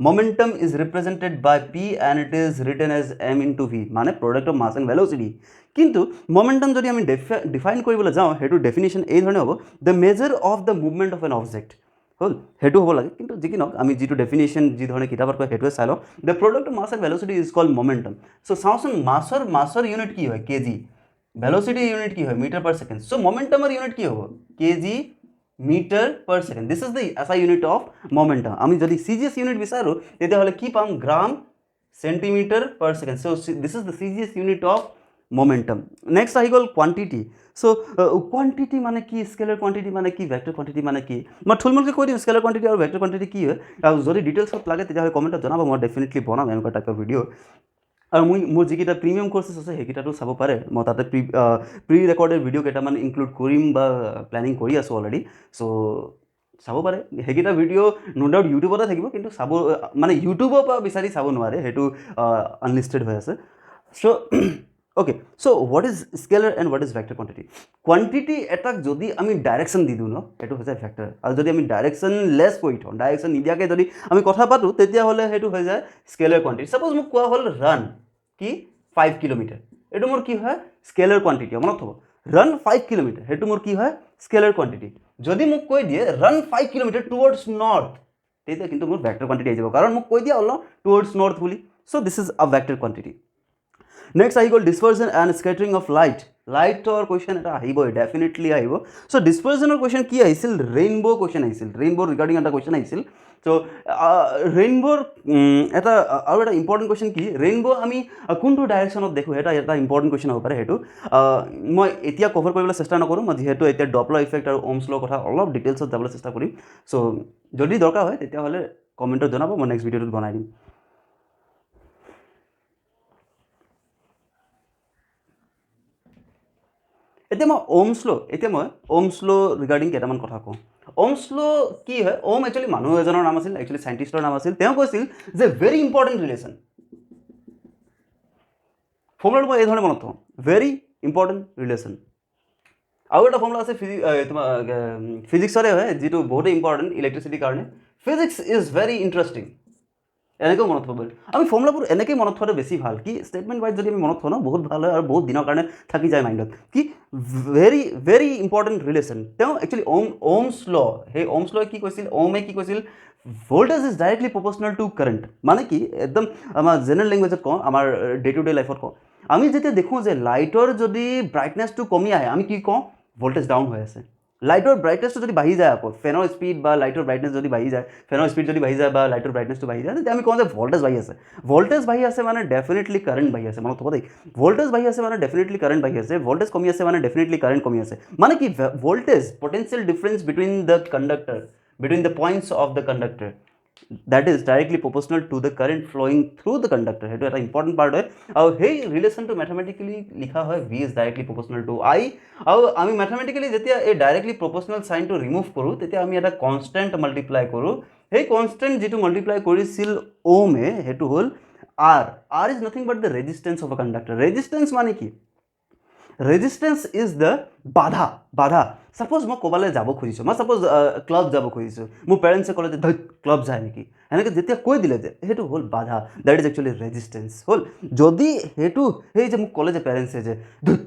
Momentum is represented by P and it is written as m/v, মানে product of mass and velocity. কিন্তু মমেণ্টাম যদি আমি ডিফাইন কৰিবলৈ যাওঁ সেইটো ডেফিনেশ্যন এই ধৰণে হ'ব, the measure of the movement of an object. হ'ল সেইটো হ'ব লাগে, কিন্তু যি কি নহওক আমি যিটো ডেফিনেশ্যন যি ধৰণে কিতাপত কয় সেইটোৱে চাই লওঁ. The product of mass and velocity is called momentum. So' চাওঁচোন মাছৰ ইউনিট কি হয়? কেজি. ভেল'চিটি ইউনিট কি হয়? Metre per second. চ' মমেণ্টামৰ ইউনিট কি হ'ব? KG metre per second. This is the SI unit of momentum. আমি যদি CGS ইউনিট বিচাৰোঁ তেতিয়াহ'লে কি পাম? Gram centimetre per second. So' this is the CGS unit of momentum. Next আহি গ'ল quantity. So quantity মানে কি, স্কেলাৰ কোৱান্টিটি মানে কি, ভেক্টৰ কোৱান্টিটি মানে কি? মই থুলমূলকৈ কৈ দিম স্কেলাৰ কোৱান্টিটি আৰু ভেক্টৰ কোৱান্টিটি কি হয়। আৰু যদি ডিটেইলছত লাগে তেতিয়াহ'লে কমেণ্টত জনাব, মই ডেফিনেটলি বনাম এনেকুৱা টাইপৰ ভিডিঅ'। আৰু মোৰ যিকেইটা প্ৰিমিয়াম কৰ্চেছ আছে সেইকেইটাতো চাব পাৰে। মই তাতে প্ৰি ৰেকৰ্ডেড ভিডিঅ' কেইটামান ইনক্লুড কৰিম বা প্লেনিং কৰি আছোঁ অলৰেডি। চ' চাব পাৰে সেইকেইটা ভিডিঅ' ন' ডাউট ইউটিউবতে থাকিব, কিন্তু চাব মানে ইউটিউবৰ পৰা বিচাৰি চাব নোৱাৰে, সেইটো আনলিষ্টেড হৈ আছে। So' okay, so' what is scalar and what is vector quantity? Quantity এটাক যদি আমি ডাইৰেকশ্যন দি দিওঁ ন, সেইটো হৈ যায় ভেক্টৰ। আৰু যদি আমি ডাইৰেকশ্যন লেছ কৰি থওঁ, ডাইৰেকশ্যন নিদিয়াকৈ যদি আমি কথা পাতোঁ, তেতিয়াহ'লে সেইটো হৈ যায় স্কেলাৰ কোৱান্টিটি। ছাপ'জ মোক কোৱা হ'ল ৰান কি 5 কিলোমিটাৰ, এইটো মোৰ কি হয়? Scalar quantity. মনত থ'ব, ৰান 5 কিলোমিটাৰ সেইটো মোৰ কি হয়? Scalar quantity. যদি মোক কৈ দিয়ে ৰান 5 কিলোমিটাৰ টুৱাৰ্ডছ নৰ্থ, তেতিয়া কিন্তু মোৰ ভেক্টৰ কোৱান্টিটি আহি যাব, কাৰণ মোক কৈ দিয়া হ'ল ন টুৱাৰ্ডছ নৰ্থ বুলি। So' this is a vector quantity. Next আহি গ'ল dispersion and scattering of light. লাইটৰ কুৱেশ্যন এটা আহিবই, ডেফিনেটলি আহিব। চ' ডিছপাৰজনৰ কুৱেশ্যন কি আহিছিল? ৰেইনব' কুৱেশ্যন আহিছিল, ৰেইনব' ৰিগাৰ্ডিং এটা কুৱেশ্যন আহিছিল। চ' ৰেইনব'ৰ এটা আৰু এটা ইম্পৰ্টেণ্ট কুৱেশ্যন কি, ৰেইনব' আমি কোনটো ডাইৰেকশ্যনত দেখোঁ, এটা ইম্পৰ্টেণ্ট কুৱেশ্যন হ'ব পাৰে। সেইটো মই এতিয়া কভাৰ কৰিবলৈ চেষ্টা নকৰোঁ, মই যিহেতু এতিয়া ডপলাৰ ইফেক্ট আৰু ওমছ ল' কথা অলপ ডিটেইলছত যাবলৈ চেষ্টা কৰিম। চ' যদি দৰকাৰ হয় তেতিয়াহ'লে কমেণ্টত জনাব, মই নেক্সট ভিডিঅ'টোত বনাই দিম। এতিয়া মই ওমছ ল' ৰিগাৰ্ডিং কেইটামান কথা কওঁ। ওমছ ল' কি হয়? ওম একচুৱেলি মানুহ এজনৰ নাম আছিল, একচুৱেলি চাইণ্টিষ্টৰ নাম আছিল। তেওঁ কৈছিল যে ভেৰি ইম্পৰ্টেণ্ট ৰিলেশ্যন। ফৰ্মুলাটো মই এই ধৰণে মনত থওঁ, ভেৰি ইম্পৰ্টেণ্ট ৰিলেশ্যন। আৰু এটা ফৰ্মুলা আছে তোমাৰ ফিজিক্সৰে হয়, যিটো বহুতেই ইম্পৰ্টেণ্ট ইলেক্ট্ৰিচিটিৰ কাৰণে। Physics is very interesting. এনেকৈ মনত থ'ব। আমি ফৰ্মুলাবোৰ এনেকৈ মনত থোৱাটো বেছি ভাল। কি ষ্টেটমেণ্ট ৱাইজ যদি আমি মনত থওঁ ন, বহুত ভাল হয় আৰু বহুত দিনৰ কাৰণে থাকি যায় মাইণ্ডত। কি ভেৰি ভেৰি ইম্পৰ্টেণ্ট ৰিলেশ্যন। তেওঁ একচুৱেলি ওমছ ল', সেই ওমছ ল'ই কি কৈছিল, ওমে কি কৈছিল? Voltage is directly proportional to current. মানে কি, একদম আমাৰ জেনেৰেল লেংগুৱেজত কওঁ, আমাৰ ডে টু ডে লাইফত কওঁ, আমি যেতিয়া দেখোঁ যে লাইটৰ যদি ব্ৰাইটনেছটো কমি আহে, আমি কি কওঁ? ভল্টেজ ডাউন হৈ আছে। লাইটৰ ব্ৰাইটনেছটো যদি বাঢ়ি যায়, আকৌ ফেনৰ স্পীড বা লাইটৰ ব্ৰাইটনেছ যদি বাঢ়ি যায়, ফেনৰ স্পীড যদি বাঢ়ি যায় বা লাইটৰ ব্ৰাইটনেছটো বাঢ়ি যায়, তেতিয়া আমি কওঁ যে ভল্টেজ বাঢ়ি আছে। ভল্টেজ বাঢ়ি আছে মানে ডেফিনেটলি কাৰেণ্ট বাঢ়ি আছে। মনত থ'ব দেই, ভল্টেজ বাঢ়ি আছে মানে ডেফিনেটলি কাৰেণ্ট বাঢ়ি আছে। ভল্টেজ কমি আছে মানে ডেফিনেটলি কাৰেণ্ট কমি আছে। মানে কি, voltage potential difference between the conductor, between the points of the conductor, that is directly proportional to the current flowing through the conductor. সেইটো এটা ইম্পৰ্টেণ্ট পাৰ্ট হয়। আৰু সেই ৰিলেশ্যনটো মেথামেটিকেলি লিখা হয় V is directly proportional to I। আৰু আমি মেথামেটিকেলি যেতিয়া এই ডাইৰেক্টলি প্ৰপ'ৰ্চনেল চাইনটো ৰিমুভ কৰোঁ, তেতিয়া আমি এটা কনষ্টেণ্ট মাল্টিপ্লাই কৰোঁ। সেই কনষ্টেণ্ট যিটো মাল্টিপ্লাই কৰিছিল ওমে, সেইটো হ'ল R। R is nothing but the resistance of a conductor. Resistance মানে কি? ৰেজিষ্টেঞ্চ ইজ দ্য বাধা। বাধা। ছাপ'জ মই ক'ৰবালৈ যাব খুজিছোঁ, মই ছাপ'জ ক্লাব যাব খুজিছোঁ, মোৰ পেৰেণ্টছে ক'লে যে ধৈত ক্লাব যায় নেকি, এনেকৈ যেতিয়া কৈ দিলে যে সেইটো হ'ল বাধা, দেট ইজ একচুৱেলি ৰেজিষ্টেঞ্চ হ'ল। যদি সেইটো সেই যে মোক ক'লে যে পেৰেণ্টছে যে ধৈত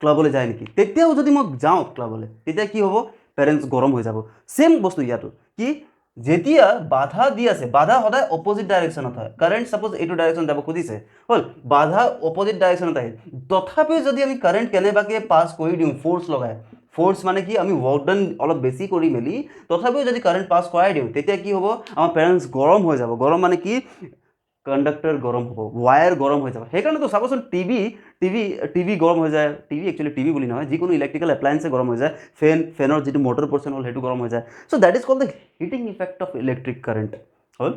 ক্লাবলৈ যায় নেকি, তেতিয়াও যদি মই যাওঁ ক্লাবলৈ, তেতিয়া কি হ'ব? পেৰেণ্টছ গৰম হৈ যাব। ছেম বস্তু ইয়াতো কি, যেতিয়া বাধা দি আছে, বাধা সদায় অপজিট ডাইৰেকশ্যনত হয়। কাৰেণ্ট ছাপ'জ এইটো ডাইৰেকশ্যন যাব খুজিছে, হ'ল, বাধা অপজিট ডাইৰেকশ্যনত আহে। তথাপিও যদি আমি কাৰেণ্ট কেনেবাকৈ পাছ কৰি দিওঁ ফ'ৰ্চ লগাই, ফ'ৰ্চ মানে কি, আমি ৱৰ্ক ডান অলপ বেছি কৰি মেলি তথাপিও যদি কাৰেণ্ট পাছ কৰাই দিওঁ, তেতিয়া কি হ'ব? আমাৰ পেৰেণ্টছ গৰম হৈ যাব। গৰম মানে কি, কণ্ডাক্টৰ গৰম হ'ব, ৱায়াৰ গৰম হৈ যাব। সেইকাৰণেতো চাবচোন টিভি গৰম হৈ যায়। টিভি বুলি নহয়, যিকোনো ইলেক্ট্ৰিকেল এপ্লায়েন্সে গৰম হৈ যায়। ফেনৰ যিটো মটৰ পৰ্চন হ'ল সেইটো গৰম হৈ যায়। So' that is called the heating effect of electric current, হ'ল।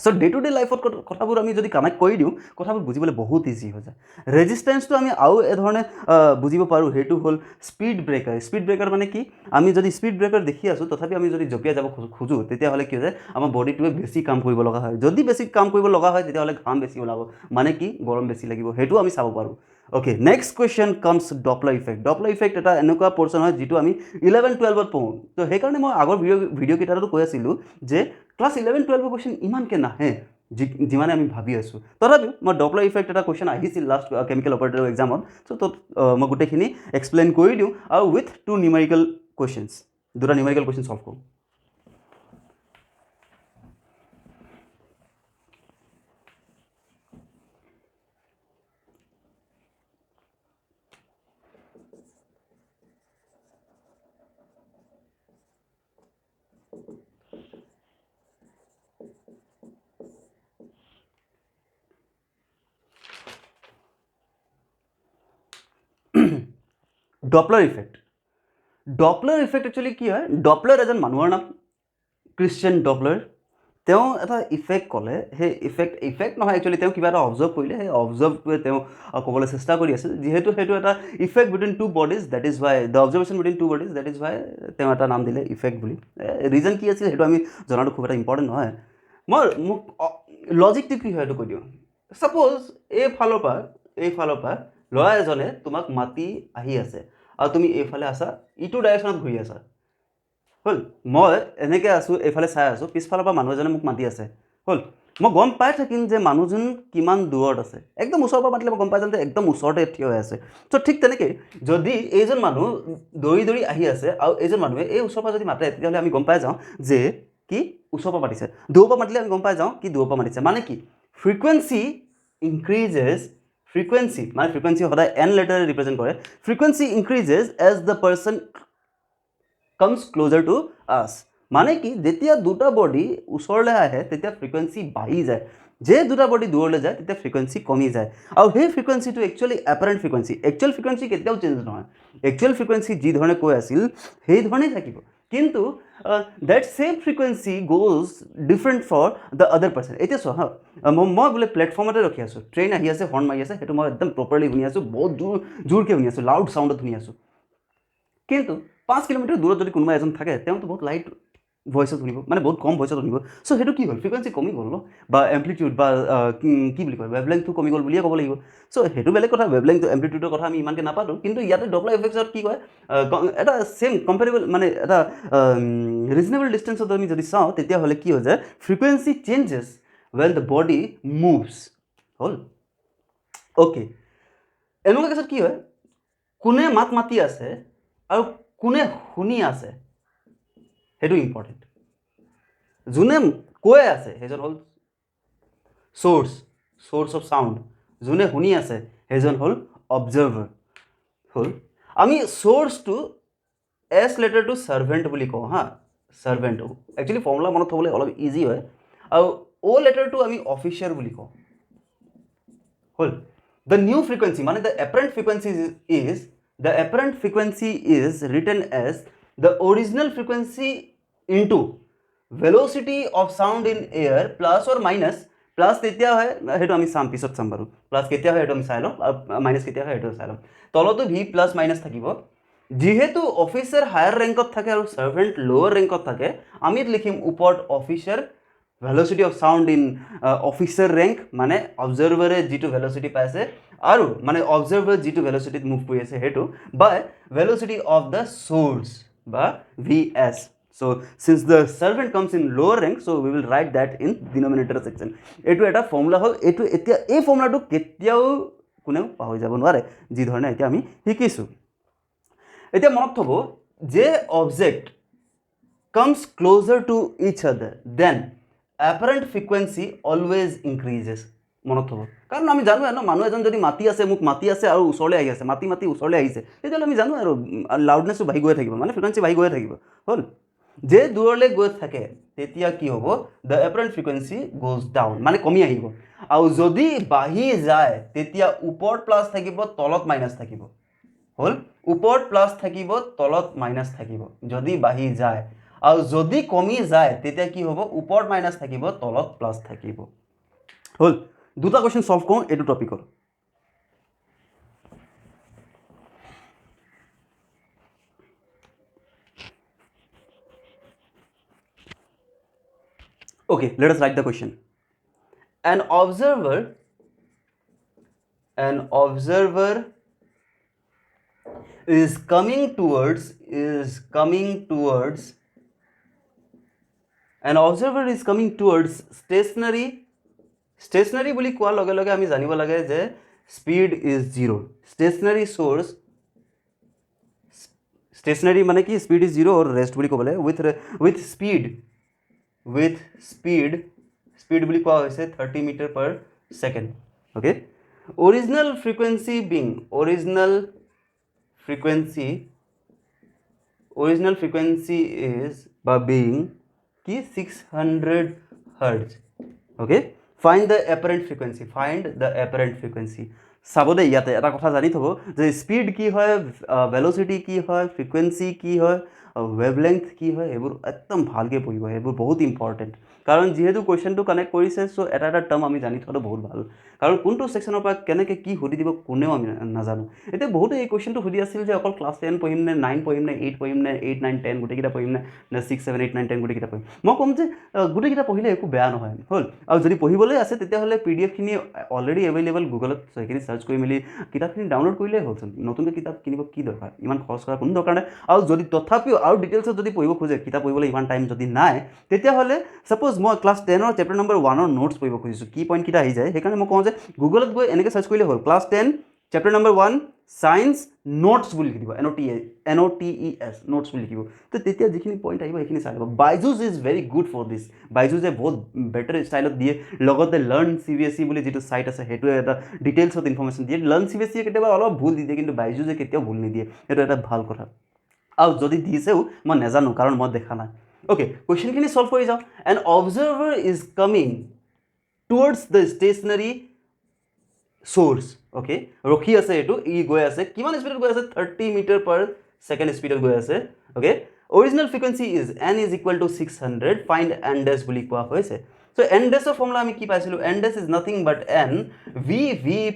চ' ডে টু ডে লাইফত কথাবোৰ আমি যদি কানেক্ট কৰি দিওঁ, কথাবোৰ বুজিবলৈ বহুত ইজি হৈ যায়। ৰেজিষ্টেঞ্চটো আমি আৰু এধৰণে বুজিব পাৰোঁ, সেইটো হ'ল স্পীড ব্ৰেকাৰ। স্পীড ব্ৰেকাৰ মানে কি, আমি যদি স্পীড ব্ৰেকাৰ দেখি আছোঁ, তথাপি আমি যদি জঁপিয়াই যাব খোজোঁ, তেতিয়াহ'লে কি হৈ যায়? আমাৰ বডিটোৱে বেছি কাম কৰিব লগা হয়। যদি বেছি কাম কৰিব লগা হয়, তেতিয়াহ'লে ঘাম বেছি ওলাব, মানে কি, গৰম বেছি লাগিব। সেইটো আমি চাব পাৰোঁ। Okay, next question comes Doppler effect. Doppler effect এটা এনেকুৱা পৰ্চন হয় যিটো আমি 11-12ত পঢ়োঁ। ত' সেইকাৰণে মই আগৰ ভিডিঅ' কেইটাতো কৈ আছিলোঁ যে ক্লাছ 11-12ৰ কুৱেশ্যন ইমানকৈ নাহে যিমানে আমি ভাবি আছোঁ। তথাপিও মই ডপলাৰ ইফেক্ট এটা কুৱেশ্যন আহিছিল লাষ্ট কেমিকেল অপাৰেটৰ এক্সামত। চ' ত'ত মই গোটেইখিনি এক্সপ্লেইন কৰি দিওঁ আৰু উইথ 2 নিউমেৰিকেল কুৱেশ্যনছ, 2টা নিউমেৰিকেল কুৱেশ্যন ছল্ভ কৰোঁ। ডপলাৰ ইফেক্ট একচুৱেলি কি হয়, ডপলাৰ এজন মানুহৰ নাম, ক্ৰিশ্চিয়ান ডপলাৰ। তেওঁ এটা ইফেক্ট ক'লে, সেই ইফেক্ট নহয় একচুৱেলি, তেওঁ কিবা এটা অবজাৰ্ভ কৰিলে, সেই অবজাৰ্ভটোৱে তেওঁ ক'বলৈ চেষ্টা কৰি আছিল, যিহেতু সেইটো এটা effect between two bodies, that is why the observation between two bodies, that is why তেওঁ এটা নাম দিলে ইফেক্ট বুলি। ৰিজন কি আছিল সেইটো আমি জনাটো খুব এটা ইম্পৰ্টেণ্ট নহয়। মোক লজিকটো কি হয় সেইটো কৈ দিওঁ। ছাপ'জ এইফালৰ পৰা ল'ৰা এজনে তোমাক মাতি আহি আছে আৰু তুমি এইফালে আছা, ইটো ডাইৰেকশ্যনত ঘূৰি আছা, হ'ল। মই এনেকৈ আছোঁ, এইফালে চাই আছোঁ, পিছফালৰ পৰা মানুহ এজনে মোক মাতি আছে, হ'ল। মই গম পাই থাকিম যে মানুহজন কিমান দূৰত আছে। একদম ওচৰৰ পৰা মাতিলে মই গম পাই যাম যে একদম ওচৰতে থিয় হৈ আছে। চ' ঠিক তেনেকৈ যদি এইজন মানুহ দৌৰি আহি আছে আৰু এইজন মানুহে এই ওচৰৰ পৰা যদি মাতে, তেতিয়াহ'লে আমি গম পাই যাওঁ যে কি ওচৰৰ পৰা মাতিছে। দূৰৰ পৰা মাতিলে আমি গম পাই যাওঁ কি দূৰৰ পৰা মাতিছে। মানে কি ফ্ৰিকুৱেঞ্চি ইনক্ৰিজেছ, ফ্ৰিকুৱেঞ্চি সদায় এন লেটাৰে ৰিপ্ৰেজেণ্ট কৰে। Frequency increases as the person comes closer to us, মানে কি যেতিয়া দুটা বডি ওচৰলৈ আহে তেতিয়া ফ্ৰিকুৱেঞ্চি বাঢ়ি যায়, যে দুটা বডি দূৰলৈ যায় তেতিয়া ফ্ৰিকুৱেঞ্চি কমি যায়। আৰু সেই ফ্ৰিকুৱেঞ্চিটো actually apparent frequency, actual frequency কেতিয়াও চেঞ্জ নহয়। একচুৱেল ফ্ৰিকুৱেঞ্চি যি ধৰণে কৈ আছিল সেই ধৰণেই থাকিব, কিন্তু that same frequency goes different for the other person. এতিয়া চোৱা হা, মই বোলে প্লেটফৰ্মতে ৰখি আছোঁ, ট্ৰেইন আহি আছে, হৰ্ণ মাৰি আছে, সেইটো মই একদম প্ৰপাৰলি শুনি আছোঁ, বহুত জোৰকৈ শুনি আছোঁ, লাউড চাউণ্ডত শুনি আছোঁ। কিন্তু 5 কিলোমিটাৰ দূৰত যদি কোনোবা এজন থাকে, তেওঁতো বহুত লাইট ভইচত শুনিব, মানে বহুত কম ভইচত শুনিব। চ' সেইটো কি হ'ল, ফ্ৰিকুৱেঞ্চি কমি গ'ল ন, বা এম্প্লিটিউড বা কি বুলি কয়, ৱেভলেংথটো কমি গ'ল বুলিয়ে ক'ব লাগিব। চ' সেইটো বেলেগ কথা, ৱেভলেংথ এম্প্লিটিউডৰ কথা আমি ইমানকৈ নাপাতো। কিন্তু ইয়াতে ডপলাৰ ইফেক্টত কি কয়, এটা ছেম কম্পেৰেবল, মানে এটা ৰিজনেবল ডিষ্টেঞ্চত আমি যদি চাওঁ, তেতিয়াহ'লে কি হৈ যায়, frequency changes when the body moves, হ'ল। অ'কে, এনেকুৱা কেছত কি হয়, কোনে মাত মাতি আছে আৰু কোনে শুনি আছে সেইটো ইম্পৰ্টেণ্ট। যোনে কৈ আছে সেইজন হ'ল চ'ৰ্চ অফ চাউণ্ড, যোনে শুনি আছে সেইজন হ'ল অবজাৰ্ভাৰ, হ'ল। আমি চ'ৰ্চটো এছ লেটাৰটো ছাৰ্ভেণ্ট বুলি কওঁ হা, ছাৰ্ভেণ্ট। একচুৱেলি ফৰ্মুলা মনত থ'বলৈ অলপ ইজি হয়। আৰু অ' লেটাৰটো আমি অফিচিয়াৰ বুলি কওঁ, হ'ল। দ্য নিউ ফ্ৰিকুৱেঞ্চি মানে the apparent frequency is written as the original frequency into velocity of sound in air plus or minus. Plus কেতিয়া হয় সেইটো আমি পিছত চাম বাৰু, প্লাছ কেতিয়া হয় সেইটো আমি চাই ল'ম, আৰু মাইনাছ কেতিয়া হয় সেইটো চাই ল'ম। তলতো ভি প্লাছ মাইনাছ থাকিব। যিহেতু অফিচাৰ হায়াৰ ৰেংকত থাকে আৰু ছাৰ্ভেণ্ট লোৱাৰ ৰেংকত থাকে, আমি লিখিম ওপৰত officer, velocity of sound in officer rank, মানে অবজাৰ্ভাৰে যিটো ভেল'চিটি পাইছে, আৰু মানে অবজাৰ্ভাৰ যিটো ভেল'চিটিত মুভ কৰি আছে সেইটো, বাই ভেল'চিটি অফ দ্য চ'ৰ্চ বা VS. So since the servant comes in lower rank, so we will write that in denominator section. এইটো এটা ফৰ্মুলা হ'ল। এইটো এতিয়া এই ফৰ্মুলাটো কেতিয়াও কোনেও পাহৰি যাব নোৱাৰে, যি ধৰণে এতিয়া আমি শিকিছোঁ। এতিয়া মনত থ'ব যে object comes closer to each other, then apparent frequency always increases. মনত থ'ব, কাৰণ আমি জানো ন, মানুহ এজন যদি মাতি আছে, মোক মাতি আছে আৰু ওচৰলৈ আহি আছে, মাতি ওচৰলৈ আহিছে, তেতিয়াহ'লে আমি জানো আৰু লাউডনেছটো বাঢ়ি গৈ থাকিব, মানে ফ্ৰিকুৱেঞ্চি বাঢ়ি গৈ থাকিব, হ'ল। যে দূৰলৈ গৈ থাকে তেতিয়া কি হ'ব, the apparent frequency goes down, মানে কমি আহিব। আৰু যদি বাঢ়ি যায় তেতিয়া ওপৰত প্লাছ থাকিব, তলত মাইনাছ থাকিব, হ'ল। ওপৰত প্লাছ থাকিব, তলত মাইনাছ থাকিব যদি বাঢ়ি যায়। আৰু যদি কমি যায় তেতিয়া কি হ'ব, ওপৰত মাইনাছ থাকিব, তলত প্লাছ থাকিব, হ'ল। দুটা কুৱেশ্যন সলভ কৰোঁ এইটো টপিকৰ। Okay, let us write the question. An observer is coming towards stationary বুলি কোৱাৰ লগে লগে আমি জানিব লাগে যে speed is 0। Stationery source, stationery মানে কি, স্পীড ইজ 0 আৰু ৰেষ্ট বুলি ক'বলৈ উইথ স্পীড বুলি কোৱা হৈছে 30 metre per second. Okay, original frequency is বা বিং কি 600 Hz. Okay, find the apparent frequency. চাব দেই ইয়াতে এটা কথা জানি থ'ব যে স্পীড কি হয়, ভেল'চিটি কি হয়, ফ্ৰিকুৱেঞ্চি কি হয়, ৱেভলেংথ কি হয়, এইবোৰ একদম ভালকৈ পঢ়িব, এইবোৰ বহুত ইম্পৰ্টেণ্ট। কাৰণ যিহেতু কুৱেশ্যনটো কানেক্ট কৰিছে, চ' এটা টাৰ্ম আমি জানি থোৱাটো বহুত ভাল। কাৰণ কোনটো ছেকশ্যনৰ পৰা কেনেকৈ কি সুধি দিব কোনেও আমি নাজানো। এতিয়া বহুতে এই কুৱেশ্যনটো সুধি আছিল যে অকল ক্লাছ 10 পঢ়িম নে 9 পঢ়িম নে 8 পঢ়িম নে 8, 9, 10 গোটেইকেইটা পঢ়িম নে 6, 7, 8, 9, 10 গোটেইকেইটা পঢ়িম। মই ক'ম যে গোটেইকেইটা পঢ়িলে একো বেয়া নহয় হ'ল। আৰু যদি পঢ়িবলৈ আছে তেতিয়াহ'লে PDF খিনি অলৰেডি এভেইলেবল গুগলত, চ' সেইখিনি চাৰ্চ কৰি মেলি কিতাপখিনি ডাউনলোড কৰিলেই হ'লচোন। নতুনকৈ কিতাপ কিনিব কি দৰকাৰ, ইমান খৰচ কৰাৰ কোনো দৰকাৰ নাই। আৰু যদি তথাপিও আৰু ডিটেইলছত যদি পঢ়িব খোজে, কিতাপ পঢ়িবলৈ ইমান টাইম যদি নাই, তেতিয়াহ'লে ছাপ'জ মই ক্লাছ 10ৰ চেপ্টাৰ নম্বৰ 1ৰ নোটছ পঢ়িব খুজিছোঁ, কি পইণ্টকেইটা আহি যায়, সেইকাৰণে মই কওঁ যে গুগলত গৈ এনেকৈ চাৰ্চ কৰিলে হ'ল, class 10 chapter number 1 science notes বুলি লিখিব, NOTES নোটছ বুলি লিখিব। তো তেতিয়া যিখিনি পইণ্ট আহিব সেইখিনি চাই ল'ব। Byju's is very good for this. বাইজুছে বহুত বেটাৰ ষ্টাইলত দিয়ে। লগতে লাৰ্ণ CBSE বুলি যিটো ছাইট আছে সেইটোৱে এটা ডিটেইলছত ইনফৰ্মেশ্যন দিয়ে। লাৰ্ণ CBSE কেতিয়াবা অলপ ভুল দি দিয়ে, কিন্তু বাইজুছে কেতিয়াও ভুল নিদিয়ে, সেইটো এটা ভাল কথা। আৰু যদি দিছেও মই নাজানো, কাৰণ মই দেখা নাই। অ'কে, কুৱেশ্যনখিনি ছল্ভ কৰি যাওঁ। N observer is coming towards the stationery source, okay, ৰখি আছে, এইটো ই গৈ আছে, কিমান স্পীডত গৈ আছে, 30 মিটাৰ পাৰ ছেকেণ্ড স্পীডত গৈ আছে, okay. Original frequency is n is equal to 600, find n ডেছ বুলি কোৱা হৈছে। চ' n ডেছৰ ফৰ্মুলা আমি কি পাইছিলোঁ, n dash is nothing but n v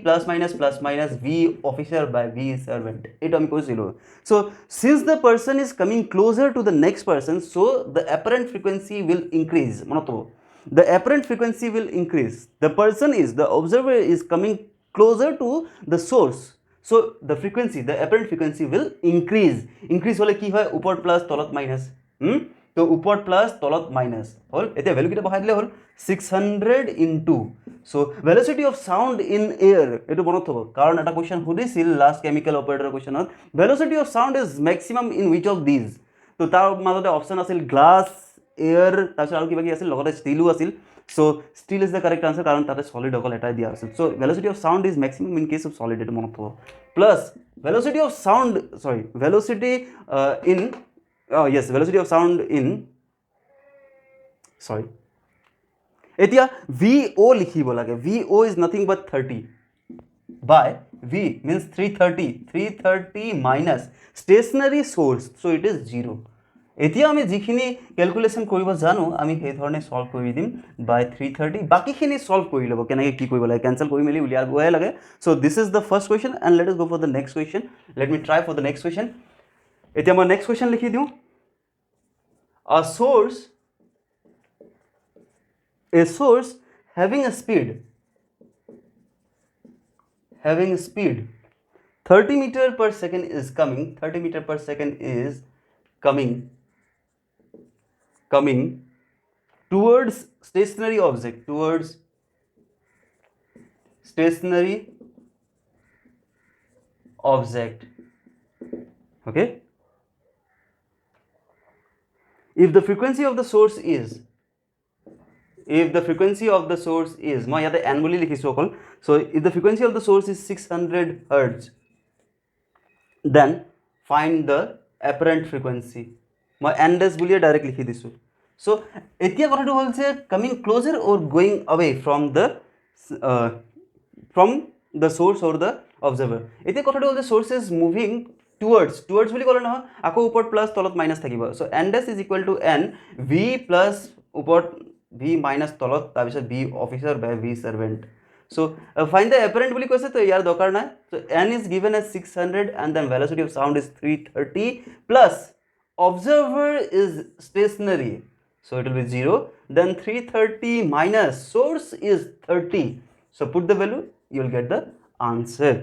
plus minus v observer by v servant, এইটো আমি কৈছিলোঁ। So' since the person is coming closer to the next person, so' the apparent frequency will increase. মনত থ'ব, the apparent frequency will increase. The person is, the observer is coming closer to the source, so the frequency, the apparent frequency will increase. Increase hole ki hoy, upor plus tolot minus, to upor plus tolot minus hol, etia value kita bahai dile hol 600 into, so velocity of sound in air, etu monot thobo, karon eta question hudisil last chemical operator question ot, velocity of sound is maximum in which of these? To tar majote option asil glass, air, তাৰপিছত আৰু কিবা কি আছিল, লগতে ষ্টিলো আছিল। So' steel is the correct answer, কাৰণ তাতে ছলিড অকল এটাই দিয়া আছিল। So' velocity of sound is maximum in case of solid, এইটো মনত থ'ব। Plus velocity of sound, velocity in, yes, velocity of sound in, এতিয়া VO লিখিব লাগে। VO is nothing but 30 by V means 330 minus stationary source, so' it is 0। এতিয়া আমি যিখিনি কেলকুলেশ্যন কৰিব জানো, আমি সেইধৰণে ছল্ভ কৰি দিম বাই 330। বাকীখিনি ছল্ভ কৰি ল'ব, কেনেকৈ কি কৰিব লাগে, কেঞ্চেল কৰি মেলি উলিয়াবহে লাগে। So' this is the first question and let is go' for the next question. Let me try for the next question. এতিয়া মই নেক্সট কুৱেশ্যন লিখি দিওঁ। A source having a speed 30 meter per second is coming, 30 meter per second is coming towards stationary object, okay. If the frequency of the source is, মই ইয়াতে n বুলি লিখিছোঁ অকল। So if the frequency of the source is 600 hertz, then find the apparent frequency, মই n dash বুলিয়ে ডাইৰেক্ট লিখি দিছোঁ। চ' এতিয়া কথাটো হ'ল যে coming closer or going away from the source or the observer। এতিয়া কথাটো হ'ল যে source is moving towards বুলি ক'লে নহয়, আকৌ ওপৰত প্লাছ তলত মাইনাছ থাকিব। So' n dash is equal to n v plus ওপৰত v মাইনাছ তলত, তাৰপিছত v observer by v servant. So' find the apparent বুলি কৈছে, তো ইয়াৰ দৰকাৰ নাই। So' n is given as 600 and then velocity of sound is 330 plus observer is stationary, so it will be 0. Then 330 minus source is 30, so put the value, you will get the answer.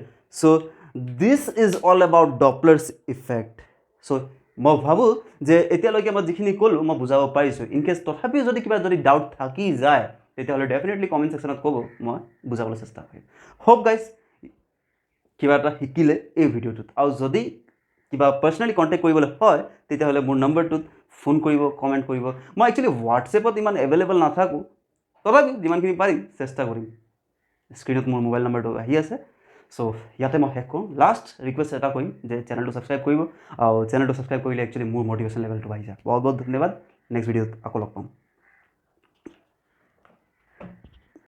So this is all about Doppler's effect. So মই ভাবোঁ যে এতিয়ালৈকে মই যিখিনি ক'লোঁ মই বুজাব পাৰিছোঁ। ইন কেছ তথাপিও যদি কিবা ডাউট থাকি যায়, তেতিয়াহ'লে ডেফিনেটলি কমেণ্ট ছেকশ্যনত ক'ব, মই বুজাবলৈ চেষ্টা কৰিম। হোপ গাইজ কিবা এটা শিকিলে এই ভিডিঅ'টোত। আৰু যদি কিবা পাৰ্চনেলি কণ্টেক্ট কৰিবলৈ হয়, তেতিয়াহ'লে মোৰ নম্বৰটোত ফোন কৰিব, কমেণ্ট কৰিব। মই একচুৱেলি হোৱাটছএপত ইমান এভেইলেবল নাথাকোঁ, তথাপিও যিমানখিনি পাৰিম চেষ্টা কৰিম। স্ক্ৰীণত মোৰ মোবাইল নম্বৰটো আহি আছে। চ' ইয়াতে মই শেষ কৰোঁ। লাষ্ট ৰিকুৱেষ্ট এটা কৰিম যে চেনেলটো ছাবস্ক্ৰাইব কৰিব, আৰু চেনেলটো ছাবস্ক্ৰাইব কৰিলে একচুৱেলি মোৰ মটিভেশ্যন লেভেলটো বাঢ়ি যায়। বহুত বহুত ধন্যবাদ। নেক্সট ভিডিঅ'ত আকৌ লগ পাম।